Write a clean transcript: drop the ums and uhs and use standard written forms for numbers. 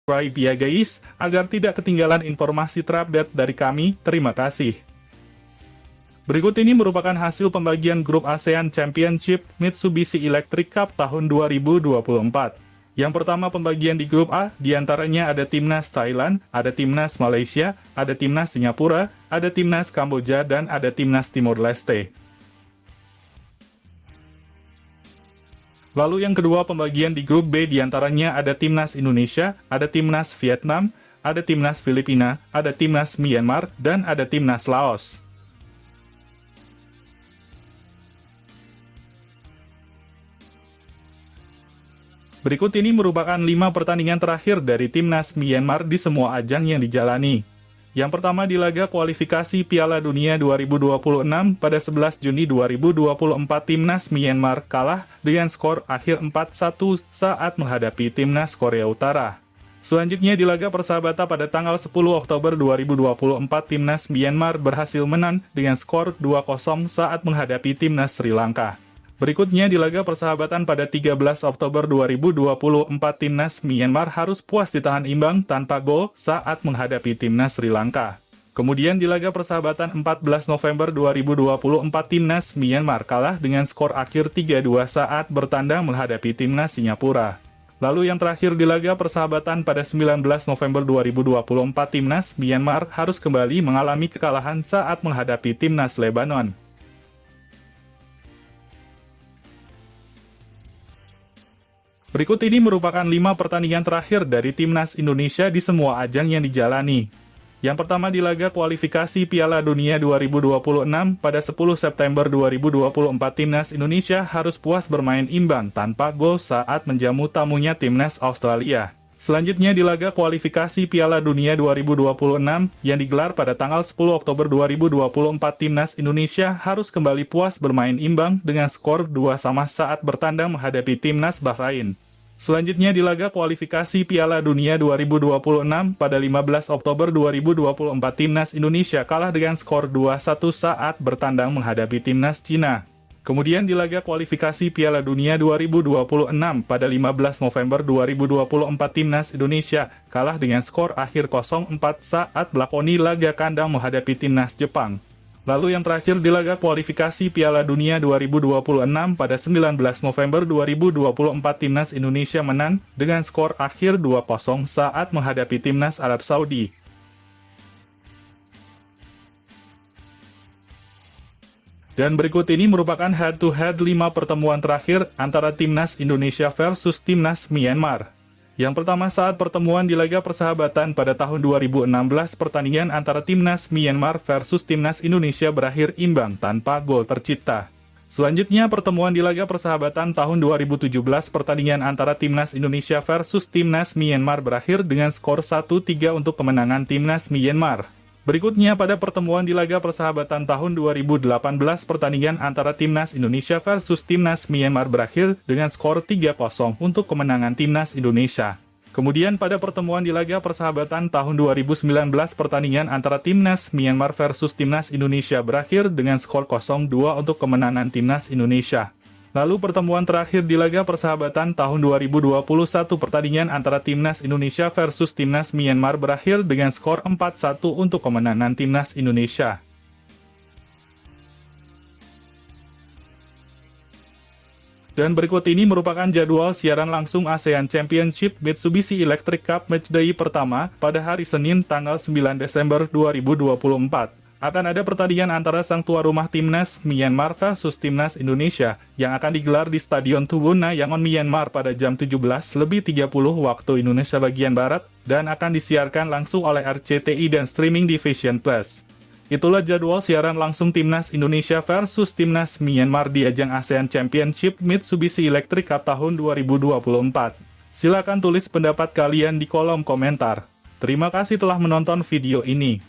subscribe ya guys, agar tidak ketinggalan informasi terupdate dari kami. Terima kasih. Berikut ini merupakan hasil pembagian grup ASEAN Championship Mitsubishi Electric Cup tahun 2024. Yang pertama pembagian di grup A, diantaranya ada Timnas Thailand, ada Timnas Malaysia, ada Timnas Singapura, ada Timnas Kamboja, dan ada Timnas Timor Leste. Lalu yang kedua pembagian di grup B, diantaranya ada Timnas Indonesia, ada Timnas Vietnam, ada Timnas Filipina, ada Timnas Myanmar, dan ada Timnas Laos. Berikut ini merupakan 5 pertandingan terakhir dari Timnas Myanmar di semua ajang yang dijalani. Yang pertama di laga kualifikasi Piala Dunia 2026 pada 11 Juni 2024 Timnas Myanmar kalah dengan skor akhir 4-1 saat menghadapi Timnas Korea Utara. Selanjutnya di laga persahabatan pada tanggal 10 Oktober 2024 Timnas Myanmar berhasil menang dengan skor 2-0 saat menghadapi Timnas Sri Lanka. Berikutnya di laga persahabatan pada 13 Oktober 2024 Timnas Myanmar harus puas ditahan imbang tanpa gol saat menghadapi Timnas Sri Lanka. Kemudian di laga persahabatan 14 November 2024 Timnas Myanmar kalah dengan skor akhir 3-2 saat bertandang menghadapi Timnas Singapura. Lalu yang terakhir di laga persahabatan pada 19 November 2024 Timnas Myanmar harus kembali mengalami kekalahan saat menghadapi Timnas Lebanon. Berikut ini merupakan 5 pertandingan terakhir dari Timnas Indonesia di semua ajang yang dijalani. Yang pertama di laga kualifikasi Piala Dunia 2026 pada 10 September 2024 Timnas Indonesia harus puas bermain imbang tanpa gol saat menjamu tamunya Timnas Australia. Selanjutnya di laga kualifikasi Piala Dunia 2026 yang digelar pada tanggal 10 Oktober 2024 Timnas Indonesia harus kembali puas bermain imbang dengan skor 2-2 saat bertandang menghadapi Timnas Bahrain. Selanjutnya di laga kualifikasi Piala Dunia 2026 pada 15 Oktober 2024 Timnas Indonesia kalah dengan skor 2-1 saat bertandang menghadapi Timnas Cina. Kemudian di laga kualifikasi Piala Dunia 2026 pada 15 November 2024 Timnas Indonesia kalah dengan skor akhir 0-4 saat melakoni laga kandang menghadapi Timnas Jepang. Lalu yang terakhir di laga kualifikasi Piala Dunia 2026 pada 19 November 2024 Timnas Indonesia menang dengan skor akhir 2-0 saat menghadapi Timnas Arab Saudi. Dan berikut ini merupakan head-to-head 5 pertemuan terakhir antara Timnas Indonesia versus Timnas Myanmar. Yang pertama saat pertemuan di laga persahabatan pada tahun 2016 pertandingan antara Timnas Myanmar versus Timnas Indonesia berakhir imbang tanpa gol tercipta. Selanjutnya pertemuan di laga persahabatan tahun 2017 pertandingan antara Timnas Indonesia versus Timnas Myanmar berakhir dengan skor 1-3 untuk kemenangan Timnas Myanmar. Berikutnya pada pertemuan di laga persahabatan tahun 2018 pertandingan antara Timnas Indonesia versus Timnas Myanmar berakhir dengan skor 3-0 untuk kemenangan Timnas Indonesia. Kemudian pada pertemuan di laga persahabatan tahun 2019 pertandingan antara Timnas Myanmar versus Timnas Indonesia berakhir dengan skor 0-2 untuk kemenangan Timnas Indonesia. Lalu pertemuan terakhir di laga persahabatan tahun 2021 pertandingan antara Timnas Indonesia versus Timnas Myanmar berakhir dengan skor 4-1 untuk kemenangan Timnas Indonesia. Dan berikut ini merupakan jadwal siaran langsung ASEAN Championship Mitsubishi Electric Cup Matchday pertama pada hari Senin tanggal 9 Desember 2024. Akan ada pertandingan antara sang tuan rumah Timnas Myanmar versus Timnas Indonesia yang akan digelar di Stadion Tubuna Yangon Myanmar pada jam 17.30 waktu Indonesia bagian Barat dan akan disiarkan langsung oleh RCTI dan streaming di Vision Plus. Itulah jadwal siaran langsung Timnas Indonesia versus Timnas Myanmar di ajang ASEAN Championship Mitsubishi Electric Cup tahun 2024. Silakan tulis pendapat kalian di kolom komentar. Terima kasih telah menonton video ini.